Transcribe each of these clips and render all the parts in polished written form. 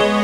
Hi,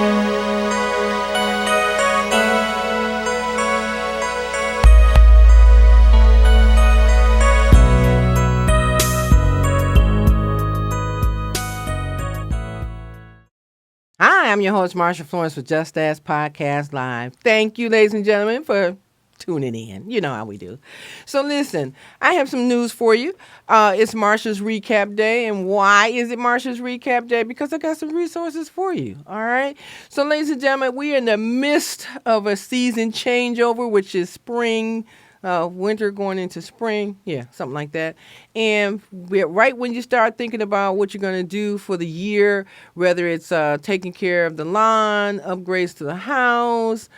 I'm your host, Marsha Florence, with Just Ask Podcast Live. Thank you, ladies and gentlemen, for tuning in. You know how we do. So listen, I have some news for you. It's Marsha's Recap Day. And why is it Marsha's Recap Day? Because I got some resources for you. All right. So ladies and gentlemen, we are in the midst of a season changeover, which is spring, winter going into spring. Yeah, something like that. And right when you start thinking about what you're going to do for the year, whether it's taking care of the lawn, upgrades to the house,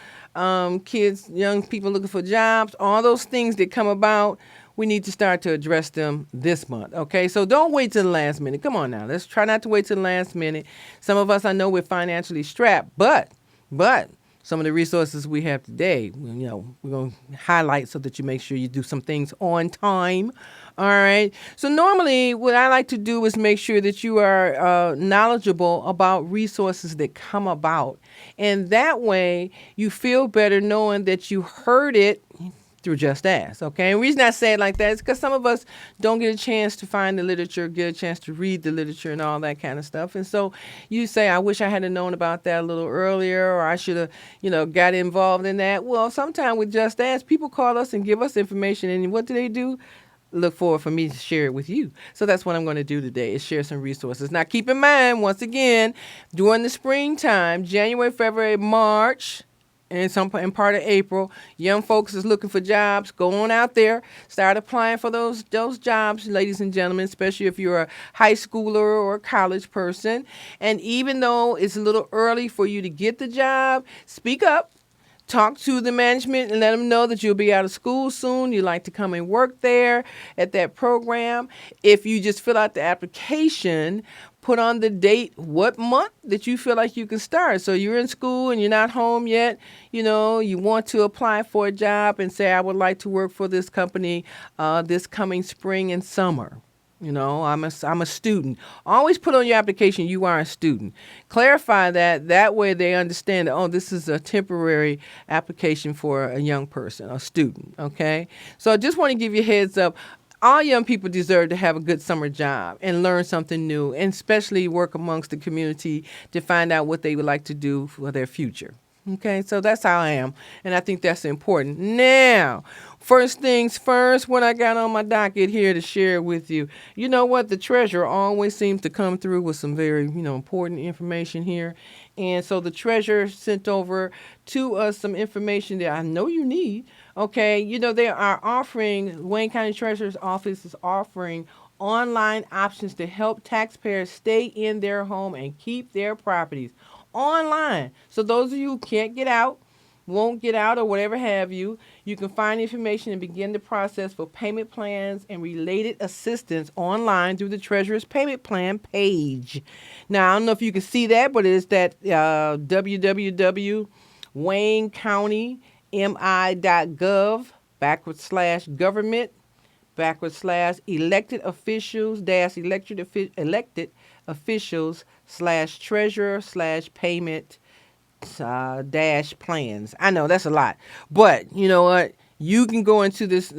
kids, young people looking for jobs, all those things that come about, we need to start to address them this month. Okay, so don't wait till the last minute. Come on now, let's try not to wait till the last minute. Some of us, I know, we're financially strapped, but some of the resources we have today, we're going to highlight so that you make sure you do some things on time. All right. So normally what I like to do is make sure that you are knowledgeable about resources that come about. And that way you feel better knowing that you heard it through Just Ask. Okay. And the reason I say it like that is because some of us don't get a chance to find the literature, get a chance to read the literature and all that kind of stuff. And so you say, I wish I had known about that a little earlier, or I should have, got involved in that. Well, sometimes with Just Ask, people call us and give us information. And what do? Look forward for me to share it with you. So that's what I'm going to do today, is share some resources. Now, keep in mind, once again, during the springtime, January, February, March, and in part of April, young folks is looking for jobs. Go on out there, start applying for those jobs, ladies and gentlemen, especially if you're a high schooler or a college person. And even though it's a little early for you to get the job, speak up. Talk to the management and let them know that you'll be out of school soon. You like to come and work there at that program. If you just fill out the application, put on the date, what month that you feel like you can start. So you're in school and you're not home yet. You want to apply for a job and say, I would like to work for this company this coming spring and summer. I'm a student. Always put on your application you are a student. Clarify that. That way they understand that, this is a temporary application for a young person, a student, okay? So I just want to give you a heads up. All young people deserve to have a good summer job and learn something new, and especially work amongst the community to find out what they would like to do for their future. Okay, so that's how I am, and I think that's important. Now, first things first, what I got on my docket here to share with you. You know what? The treasurer always seems to come through with some very, important information here. And so the treasurer sent over to us some information that I know you need. Okay, they are offering, Wayne County Treasurer's Office is offering online options to help taxpayers stay in their home and keep their properties online. So those of you who can't get out, won't get out, or whatever have you, you can find information and begin the process for payment plans and related assistance online through the Treasurer's Payment Plan page. Now, I don't know if you can see that, but it's that www.wayncounty.gov/government/elected officials/treasurer/payment -plans. I know that's a lot, but you know what? You can go into this,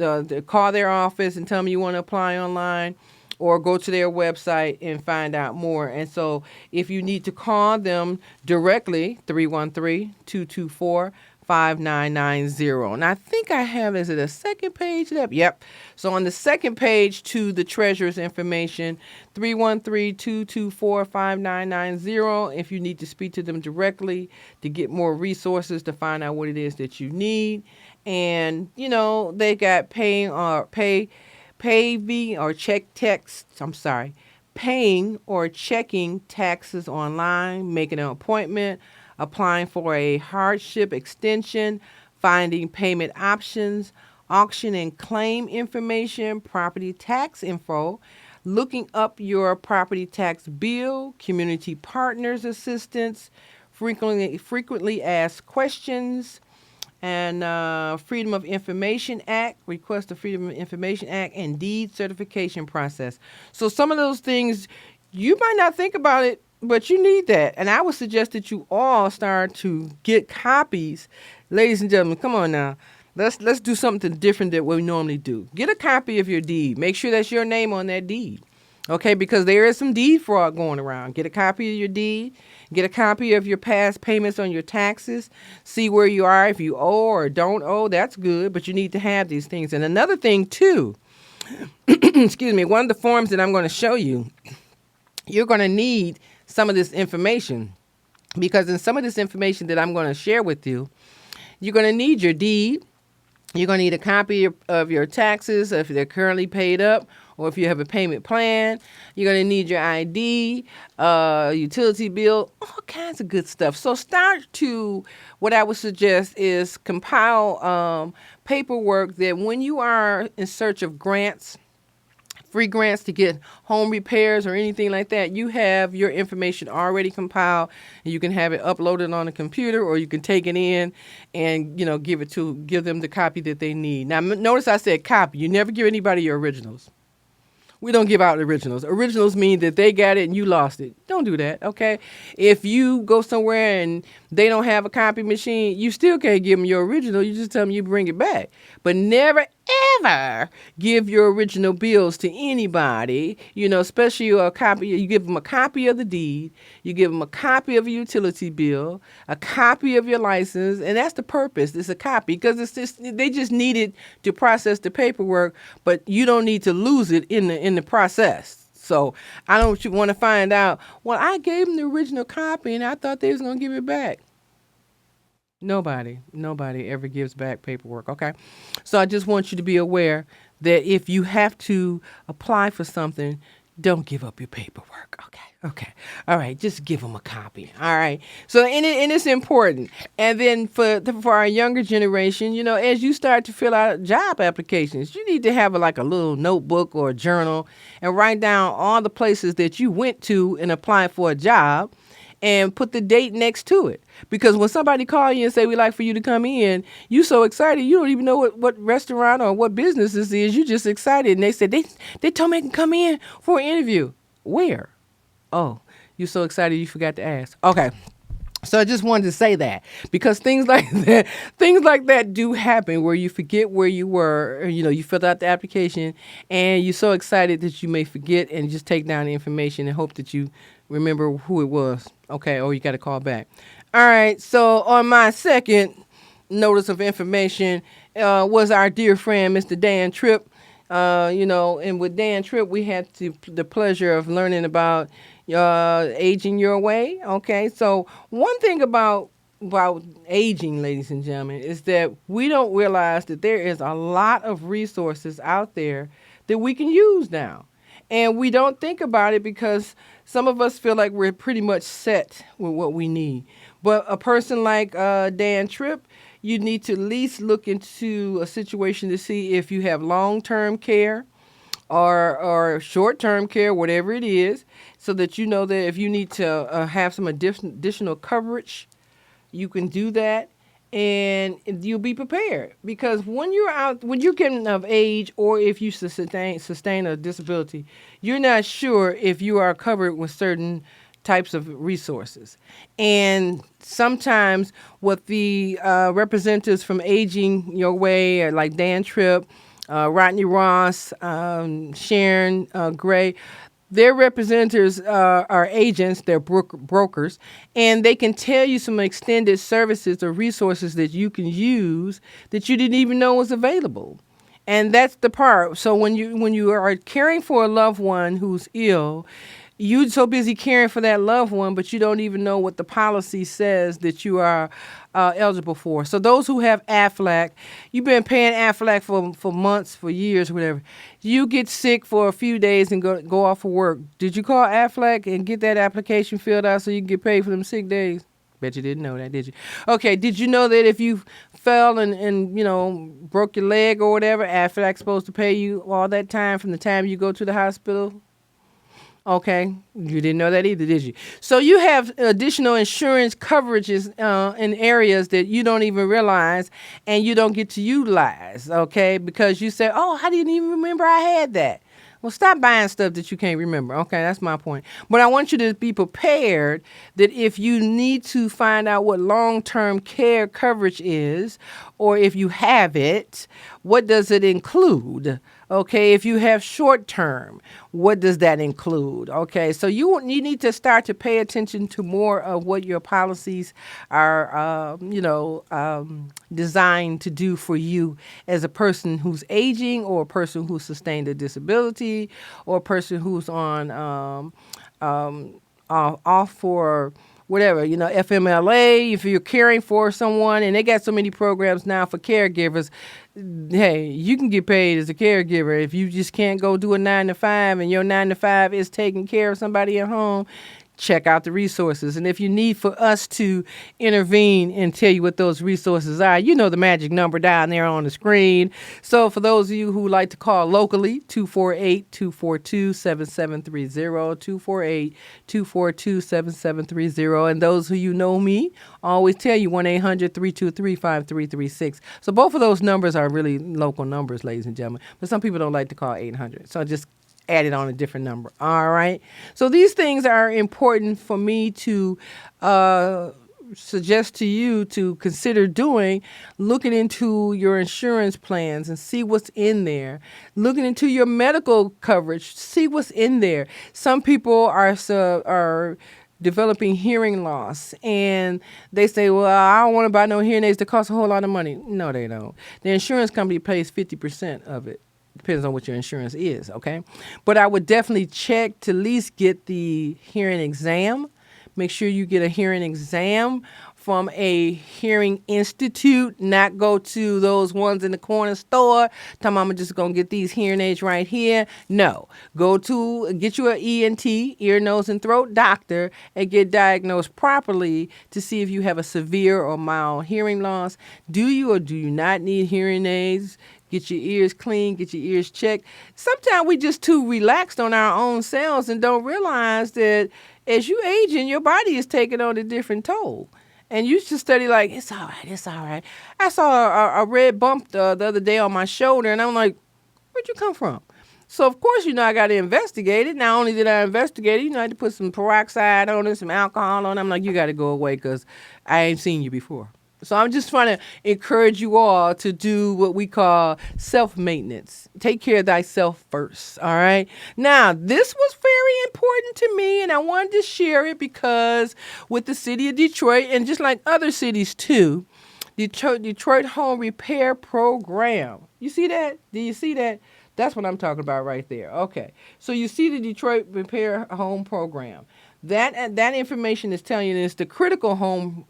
call their office and tell them you want to apply online, or go to their website and find out more. And so if you need to call them directly, 313-224-5990. And I think I have, is it a second page? Yep. So on the second page to the treasurer's information, 313-224-5990. If you need to speak to them directly to get more resources to find out what it is that you need. And, they got paying or checking taxes online, making an appointment, applying for a hardship extension, finding payment options, auction and claim information, property tax info, looking up your property tax bill, community partners assistance, frequently asked questions, and Freedom of Information Act, request the Freedom of Information Act, and deed certification process. So some of those things, you might not think about it but you need that. And I would suggest that you all start to get copies. Ladies and gentlemen, come on now. Let's do something different than what we normally do. Get a copy of your deed. Make sure that's your name on that deed. Okay, because there is some deed fraud going around. Get a copy of your deed. Get a copy of your past payments on your taxes. See where you are. If you owe or don't owe, that's good. But you need to have these things. And another thing, too, excuse me, one of the forms that I'm going to show you, you're going to need some of this information. Because in some of this information that I'm going to share with you, you're going to need your deed. You're going to need a copy of your taxes if they're currently paid up, or if you have a payment plan. You're going to need your ID, utility bill, all kinds of good stuff. So what I would suggest is compile paperwork that when you are in search of grants, free grants to get home repairs or anything like that, you have your information already compiled, and you can have it uploaded on a computer, or you can take it in and, give them the copy that they need. Now, notice I said copy. You never give anybody your originals. We don't give out originals. Originals mean that they got it and you lost it. Don't do that, okay? If you go somewhere and they don't have a copy machine, you still can't give them your original. You just tell them you bring it back. But never, ever give your original bills to anybody, especially a copy. You give them a copy of the deed. You give them a copy of a utility bill, a copy of your license, and that's the purpose. It's a copy because they just need it to process the paperwork, but you don't need to lose it in the process. So I don't want to find out, well, I gave them the original copy and I thought they was going to give it back. Nobody ever gives back paperwork, okay? So I just want you to be aware that if you have to apply for something, don't give up your paperwork, okay? All right, just give them a copy, all right? So, and it's important. And then for our younger generation, as you start to fill out job applications, you need to have a little notebook or a journal and write down all the places that you went to and applied for a job, and put the date next to it. Because when somebody call you and say, we'd like for you to come in, you so excited, you don't even know what restaurant or what business this is. You just excited. And they said, they told me I can come in for an interview. Where? Oh, you're so excited you forgot to ask. Okay. So I just wanted to say that, because things like that do happen, where you forget where you were. You filled out the application and you're so excited that you may forget and just take down the information and hope that you remember who it was. Okay. Or you got to call back. All right. So on my second notice of information was our dear friend, Mr. Dan Tripp. And with Dan Tripp, we had the pleasure of learning about aging your way. Okay. So one thing about aging, ladies and gentlemen, is that we don't realize that there is a lot of resources out there that we can use now. And we don't think about it because some of us feel like we're pretty much set with what we need. But a person like Dan Tripp, you need to at least look into a situation to see if you have long-term care or short-term care, whatever it is, so that you know that if you need to have some additional coverage, you can do that. And you'll be prepared, because when you're getting of age, or if you sustain a disability, you're not sure if you are covered with certain types of resources. And sometimes what the representatives from Aging Your Way, like Dan Tripp, Rodney Ross, Sharon Gray, their representatives are agents, they're brokers, and they can tell you some extended services or resources that you can use that you didn't even know was available. And that's the part. So when you are caring for a loved one who's ill, you're so busy caring for that loved one, but you don't even know what the policy says that you are eligible for. So those who have Aflac, you've been paying Aflac for months, for years, whatever. You get sick for a few days and go off of work. Did you call Aflac and get that application filled out so you can get paid for them sick days? Bet you didn't know that, did you? Okay, did you know that if you fell and broke your leg or whatever, Aflac's supposed to pay you all that time from the time you go to the hospital? Okay, you didn't know that either, did you? So you have additional insurance coverages in areas that you don't even realize and you don't get to utilize, okay? Because you say, oh, I didn't even remember I had that. Well, stop buying stuff that you can't remember. Okay, that's my point. But I want you to be prepared that if you need to find out what long-term care coverage is, or if you have it, what does it include? Okay, if you have short term, what does that include? Okay, so you need to start to pay attention to more of what your policies are, designed to do for you as a person who's aging, or a person who's sustained a disability, or a person who's on off for whatever, FMLA, if you're caring for someone, and they got so many programs now for caregivers. Hey, you can get paid as a caregiver if you just can't go do a 9 to 5, and your 9 to 5 is taking care of somebody at home. Check out the resources. And if you need for us to intervene and tell you what those resources are, you know the magic number down there on the screen. So for those of you who like to call locally, 248-242-7730, 248-242-7730. And those who you know me, I always tell you 1-800-323-5336. So both of those numbers are really local numbers, ladies and gentlemen. But some people don't like to call 800. So just added on a different number. All right. So these things are important for me to suggest to you to consider doing, looking into your insurance plans and see what's in there, looking into your medical coverage, see what's in there. Some people are developing hearing loss, and they say, well, I don't want to buy no hearing aids that cost a whole lot of money. No, they don't. The insurance company pays 50% of it. Depends on what your insurance is, okay? But I would definitely check to at least get the hearing exam. Make sure you get a hearing exam from a hearing institute, not go to those ones in the corner store. Tell me I'm just going to get these hearing aids right here. No. Get you an ENT, ear, nose, and throat doctor, and get diagnosed properly to see if you have a severe or mild hearing loss. Do you or do you not need hearing aids? Get your ears clean, get your ears checked. Sometimes we just too relaxed on our own selves and don't realize that as you aging, your body is taking on a different toll. And you should study like, it's all right, it's all right. I saw a red bump the other day on my shoulder, and I'm like, where'd you come from? So, of course, I got to investigate it. Not only did I investigate it, I had to put some peroxide on it, some alcohol on it. I'm like, you got to go away because I ain't seen you before. So I'm just trying to encourage you all to do what we call self-maintenance. Take care of thyself first, all right? Now, this was very important to me, and I wanted to share it because with the city of Detroit, and just like other cities too, Detroit Home Repair Program. You see that? Do you see that? That's what I'm talking about right there. Okay. So you see the Detroit Repair Home Program. That information is telling you it's the critical home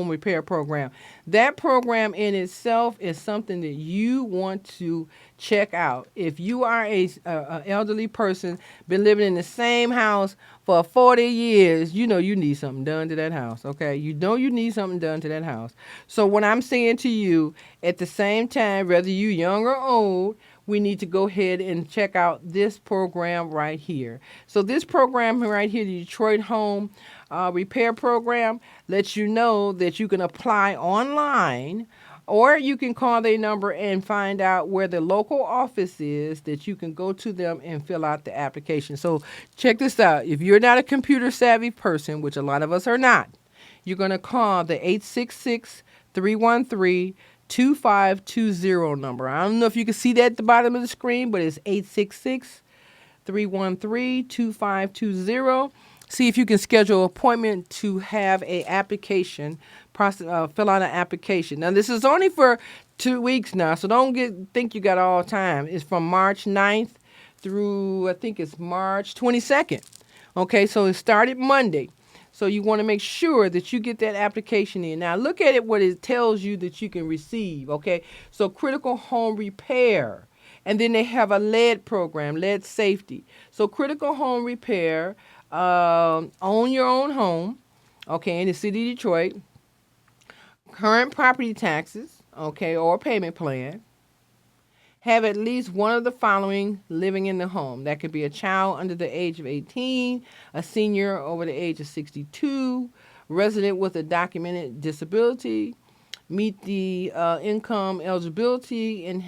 repair program. That program in itself is something that you want to check out. If you are a elderly person, been living in the same house for 40 years, you need something done to that house, okay? You need something done to that house. So what I'm saying to you, at the same time, whether you young or old, we need to go ahead and check out this program right here. So this program right here, the Detroit Home Repair Program, lets you know that you can apply online, or you can call their number and find out where the local office is that you can go to them and fill out the application. So check this out. If you're not a computer savvy person, which a lot of us are not, you're going to call the 866-313 2520 number. I don't know if you can see that at the bottom of the screen, but it's 866-313-2520. See if you can schedule an appointment to have a application process, fill out an application. Now, this is only for 2 weeks now, so don't think you got all time. It's from March 9th through, I think it's March 22nd. Okay, so it started Monday. So you want to make sure that you get that application in. Now, look at it, what it tells you that you can receive, okay? So critical home repair. And then they have a lead program, lead safety. So critical home repair, own your own home, okay, in the city of Detroit. Current property taxes, okay, or payment plan. Have at least one of the following living in the home. That could be a child under the age of 18, a senior over the age of 62, resident with a documented disability, meet the income eligibility, and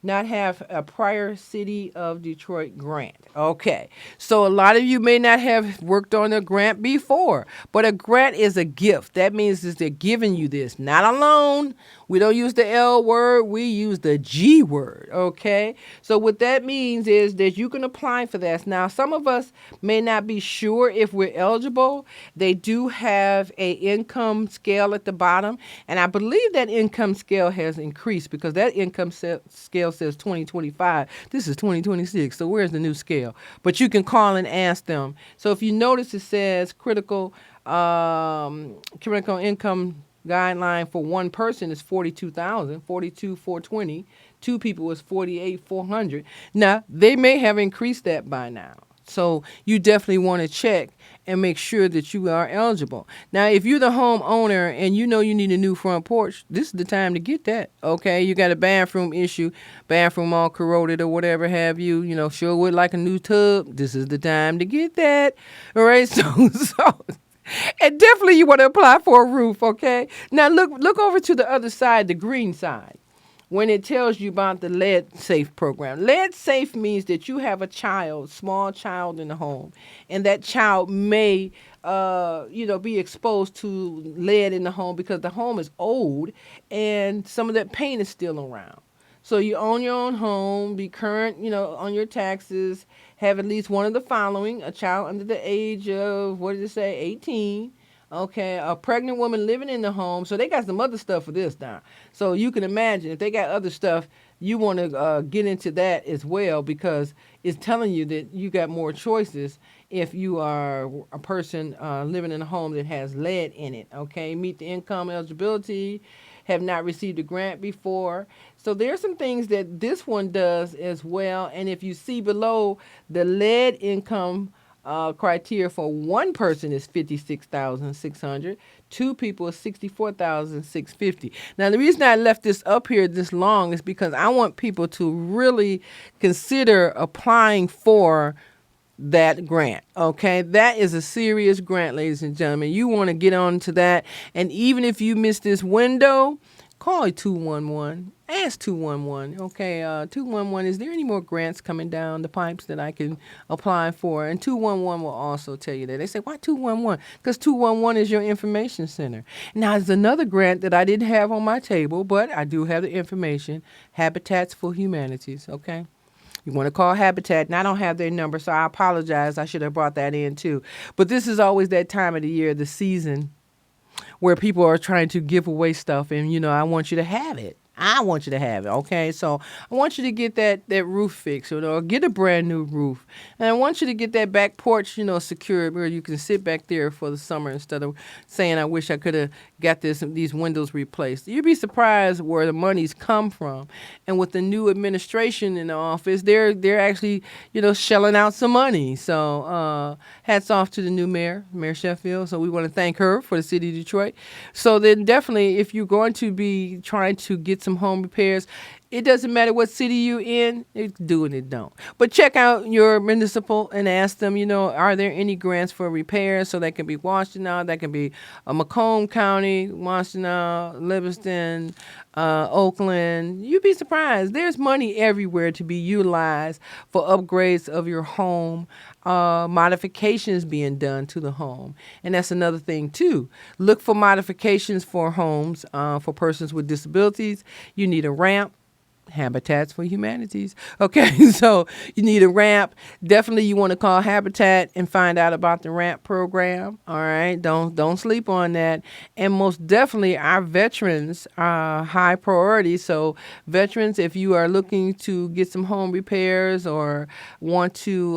not have a prior City of Detroit grant. Okay. So a lot of you may not have worked on a grant before, but a grant is a gift. That means is they're giving you this, not a loan. We don't use the L word, we use the G word. Okay. So what that means is that you can apply for that. Now, some of us may not be sure if we're eligible. They do have a income scale at the bottom, and I believe that income scale has increased because that scale says 2025. This is 2026. So where's the new scale? But you can call and ask them. So if you notice, it says critical income guideline for one person is 42,000, 42,420. Two people is 48,400. Now, they may have increased that by now. So you definitely want to check and make sure that you are eligible. Now, if you're the homeowner and you know you need a new front porch, this is the time to get that. Okay, you got a bathroom issue, bathroom all corroded or whatever have you, sure would like a new tub. This is the time to get that. All right, so and definitely you want to apply for a roof. Okay, now look over to the other side, the green side, when it tells you about the lead safe program. Lead safe means that you have a small child in the home, and that child may be exposed to lead in the home because the home is old and some of that paint is still around. So you own your own home, be current, on your taxes, have at least one of the following: a child under the age of, what did it say, 18. Okay, a pregnant woman living in the home. So they got some other stuff for this now. So you can imagine if they got other stuff, you want to get into that as well, because it's telling you that you got more choices if you are a person living in a home that has lead in it. Okay, meet the income eligibility, have not received a grant before. So there's some things that this one does as well. And if you see below, the lead income criteria for one person is 56,600. Two people is 64,650. Now, the reason I left this up here this long is because I want people to really consider applying for that grant. Okay, that is a serious grant, ladies and gentlemen. You want to get on to that, and even if you miss this window, call 211. Ask 211. Okay, 211, is there any more grants coming down the pipes that I can apply for? And 211 will also tell you that. They say, why 211? Because 211 is your information center. Now, there's another grant that I didn't have on my table, but I do have the information: Habitats for Humanities. Okay. You want to call Habitat, and I don't have their number, so I apologize. I should have brought that in too. But this is always that time of the year, the season, where people are trying to give away stuff, and I want you to have it. I want you to have it, okay? So I want you to get that roof fixed, or get a brand new roof. And I want you to get that back porch, secured, where you can sit back there for the summer instead of saying, I wish I could have got these windows replaced. You'd be surprised where the money's come from. And with the new administration in the office, they're actually, shelling out some money. So hats off to the new Mayor Sheffield. So we want to thank her for the city of Detroit. So then definitely, if you're going to be trying to get some home repairs, it doesn't matter what city you're in, it do and it don't. But check out your municipal and ask them, are there any grants for repairs? So that can be Washtenaw, that can be Macomb County, Washtenaw, Livingston, Oakland. You'd be surprised. There's money everywhere to be utilized for upgrades of your home, modifications being done to the home. And that's another thing too. Look for modifications for homes for persons with disabilities. You need a ramp. Habitats for Humanities. Okay, so you need a ramp. Definitely you want to call Habitat and find out about the ramp program. All right, don't sleep on that. And most definitely our veterans are high priority. So veterans, if you are looking to get some home repairs or want to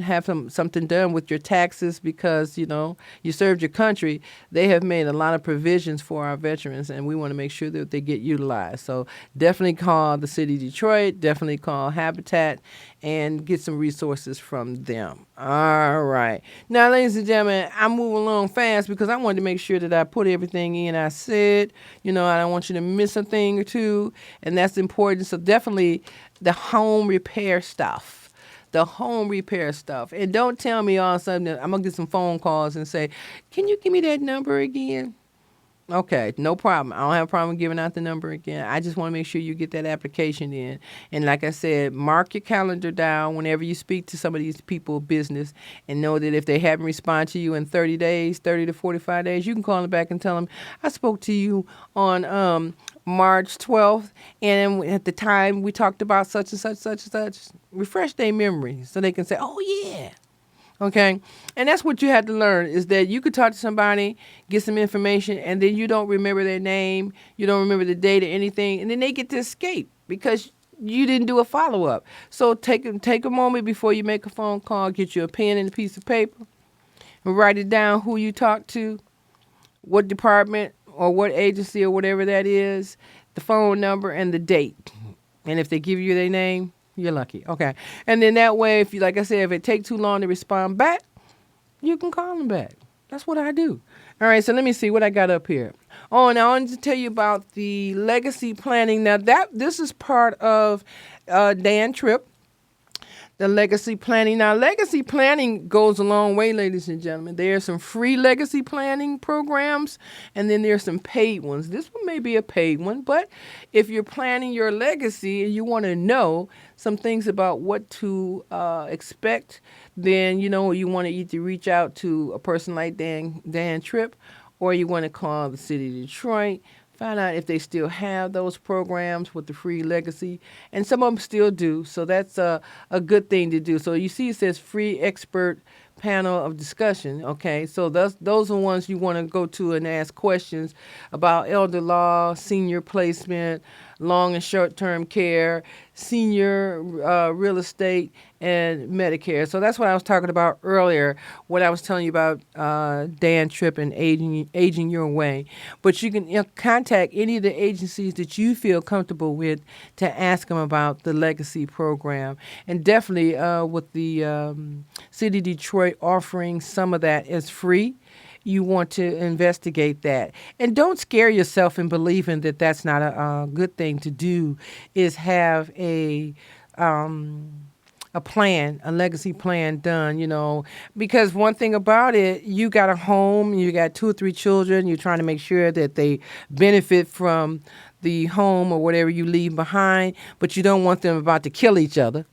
have something done with your taxes because you served your country, they have made a lot of provisions for our veterans, and we want to make sure that they get utilized. So definitely call the city of Detroit, definitely call Habitat, and get some resources from them. All right. Now, ladies and gentlemen, I'm moving along fast because I wanted to make sure that I put everything in I said. I don't want you to miss a thing or two, and that's important. So definitely the home repair stuff. And don't tell me all of a sudden that I'm going to get some phone calls and say, can you give me that number again? Okay, no problem. I don't have a problem giving out the number again. I just want to make sure you get that application in. And like I said, mark your calendar down whenever you speak to some of these people business, and know that if they haven't responded to you in 30 days, 30 to 45 days, you can call them back and tell them, I spoke to you on March 12th, and at the time we talked about such and such, such and such. Refresh their memory so they can say, oh, yeah. Okay. And that's what you had to learn, is that you could talk to somebody, get some information, and then you don't remember their name, you don't remember the date or anything, and then they get to escape because you didn't do a follow up. So take a moment before you make a phone call, get you a pen and a piece of paper, and write it down who you talked to, what department or what agency or whatever that is, the phone number and the date. And if they give you their name, you're lucky. Okay. And then that way, if you, like I said, if it takes too long to respond back, you can call them back. That's what I do. All right. So let me see what I got up here. Oh, and I wanted to tell you about the legacy planning. Now this is part of Dan Tripp. The legacy planning. Now, legacy planning goes a long way, ladies and gentlemen. There are some free legacy planning programs, and then there's some paid ones. This one may be a paid one, but if you're planning your legacy and you want to know some things about what to expect, then you want to either reach out to a person like Dan Tripp, or you want to call the city of Detroit. Find out if they still have those programs with the free legacy. And some of them still do. So that's a good thing to do. So you see it says free expert panel of discussion. Okay, so those are the ones you want to go to and ask questions about elder law, senior placement, long and short-term care, senior real estate, and Medicare. So that's what I was talking about earlier when I was telling you about Dan Tripp and aging your way. But you can contact any of the agencies that you feel comfortable with to ask them about the legacy program. And definitely with the City of Detroit offering some of that as free, you want to investigate that. And don't scare yourself in believing that that's not a good thing to do, is have a plan, a legacy plan done, because one thing about it, you got a home, you got 2 or 3 children, you're trying to make sure that they benefit from the home or whatever you leave behind, but you don't want them about to kill each other.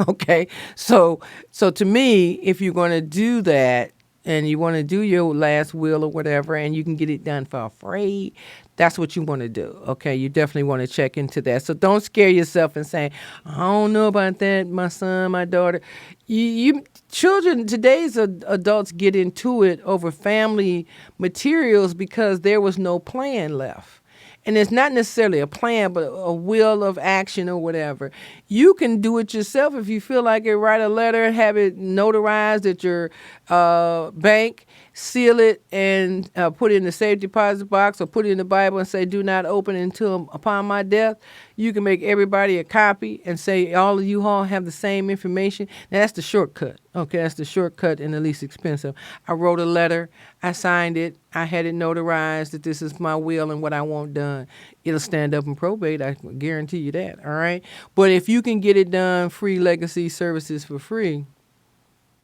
Okay. So to me, if you're going to do that, and you want to do your last will or whatever, and you can get it done for free, that's what you want to do. Okay, you definitely want to check into that. So don't scare yourself and say, I don't know about that, my son, my daughter. You children, today's adults get into it over family materials because there was no plan left. And it's not necessarily a plan, but a will of action or whatever. You can do it yourself if you feel like it. Write a letter, have it notarized at your bank, seal it, and put it in the safe deposit box, or put it in the Bible and say, do not open until upon my death. You can make everybody a copy and say all of you all have the same information. Now, that's the shortcut. Okay, that's the shortcut and the least expensive. I wrote a letter. I signed it. I had it notarized that this is my will and what I want done. It'll stand up in probate. I guarantee you that. All right. But if you can get it done, free legacy services for free,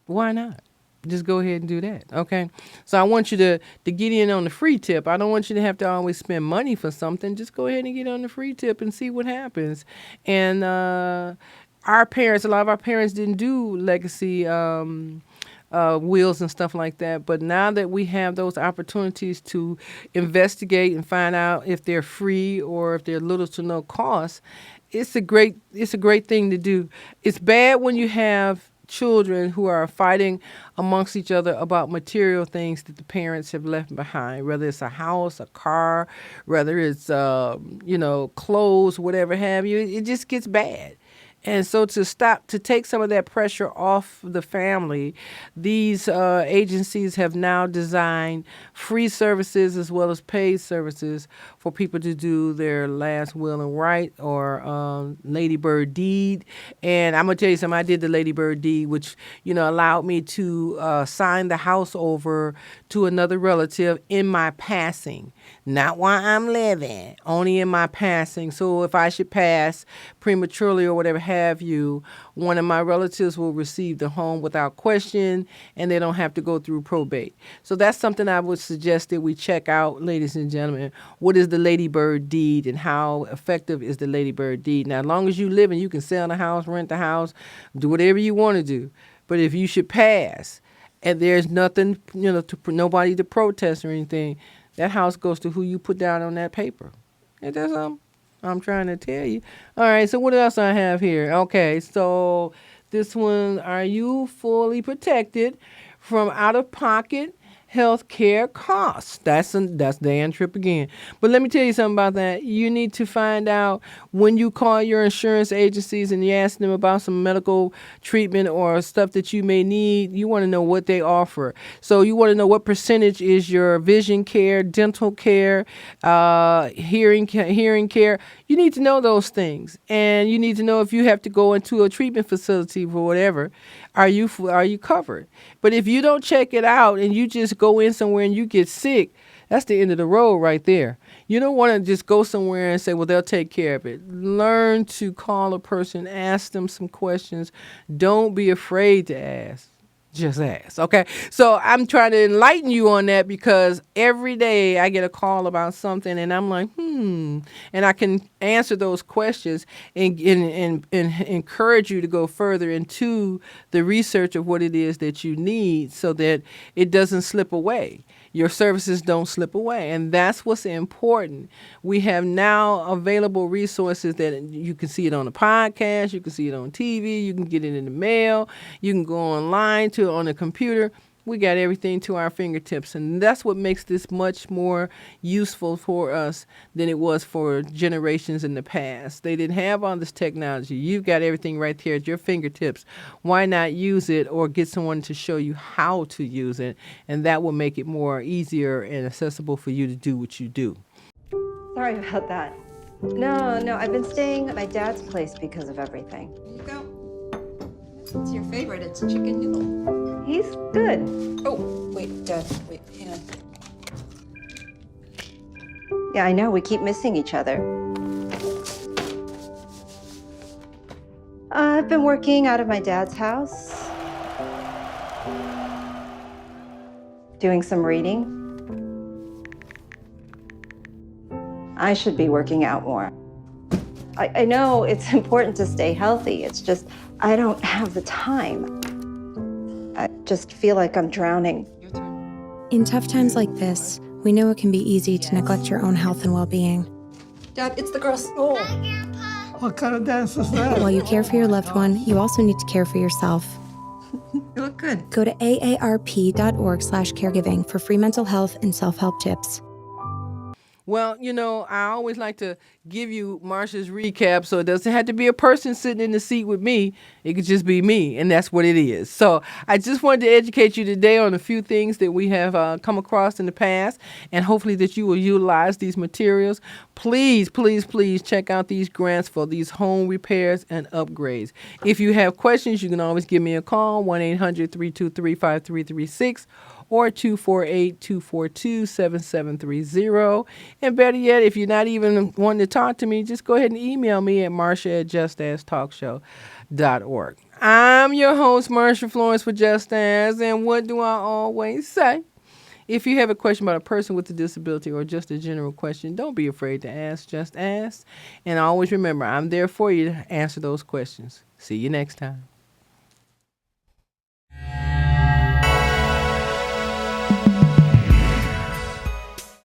why not? Just go ahead and do that. Okay. So I want you to get in on the free tip. I don't want you to have to always spend money for something. Just go ahead and get on the free tip and see what happens. And our parents, a lot of our parents didn't do legacy wills and stuff like that. But now that we have those opportunities to investigate and find out if they're free or if they're little to no cost, it's a great thing to do. It's bad when you have children who are fighting amongst each other about material things that the parents have left behind, whether it's a house, a car, whether it's clothes, whatever have you. It just gets bad. And so to take some of that pressure off the family, these agencies have now designed free services as well as paid services for people to do their last will and right, or Lady Bird deed. And I'm going to tell you something, I did the Lady Bird deed, which, allowed me to sign the house over to another relative in my passing. Not while I'm living, only in my passing. So if I should pass prematurely or whatever have you, one of my relatives will receive the home without question, and they don't have to go through probate. So that's something I would suggest that we check out, ladies and gentlemen. What is the Ladybird deed, and how effective is the Ladybird deed? Now, as long as you live and you can sell the house, rent the house, do whatever you want to do. But if you should pass and there's nothing, nobody to protest or anything, that house goes to who you put down on that paper. And that's I'm trying to tell you. All right, so what else I have here? Okay, so this one, are you fully protected from out-of-pocket health care costs? That's Dan Tripp again. But let me tell you something about that. You need to find out when you call your insurance agencies and you ask them about some medical treatment or stuff that you may need. You want to know what they offer. So you want to know what percentage is your vision care, dental care, hearing care. You need to know those things, and you need to know if you have to go into a treatment facility for whatever. Are you covered? But if you don't check it out and you just go in somewhere and you get sick, that's the end of the road right there. You don't want to just go somewhere and say, well, they'll take care of it. Learn to call a person, ask them some questions. Don't be afraid to ask. Just ask. Okay. So I'm trying to enlighten you on that, because every day I get a call about something and I'm like, and I can answer those questions and encourage you to go further into the research of what it is that you need so that it doesn't slip away. Your services don't slip away. And that's what's important. We have now available resources that you can see it on a podcast, you can see it on TV, you can get it in the mail, you can go online on the computer. We got everything to our fingertips, and that's what makes this much more useful for us than it was for generations in the past. They didn't have all this technology. You've got everything right here at your fingertips. Why not use it, or get someone to show you how to use it, and that will make it more easier and accessible for you to do what you do. Sorry about that. No, I've been staying at my dad's place because of everything. Here you go. It's your favorite. It's chicken noodle. He's good. Oh, wait, Dad. Wait, hang on. Yeah, I know. We keep missing each other. I've been working out of my dad's house. Doing some reading. I should be working out more. I know it's important to stay healthy. It's just, I don't have the time. I just feel like I'm drowning. Your turn. In tough times like this, we know it can be easy to neglect your own health and well-being. Dad, it's the girls. Oh. What kind of dance is that? While you care for your loved one, you also need to care for yourself. You look good. Go to aarp.org/caregiving for free mental health and self-help tips. Well, I always like to give you Marsha's recap, so it doesn't have to be a person sitting in the seat with me. It could just be me, and that's what it is. So I just wanted to educate you today on a few things that we have come across in the past, and hopefully that you will utilize these materials. Please, please, please check out these grants for these home repairs and upgrades. If you have questions, you can always give me a call, 1-800-323-5336. or 248-242-7730. And better yet, if you're not even wanting to talk to me, just go ahead and email me at marsha@justastalkshow.org. I'm your host, Marsha Florence for Just As, and what do I always say? If you have a question about a person with a disability or just a general question, don't be afraid to ask. Just ask. And always remember, I'm there for you to answer those questions. See you next time.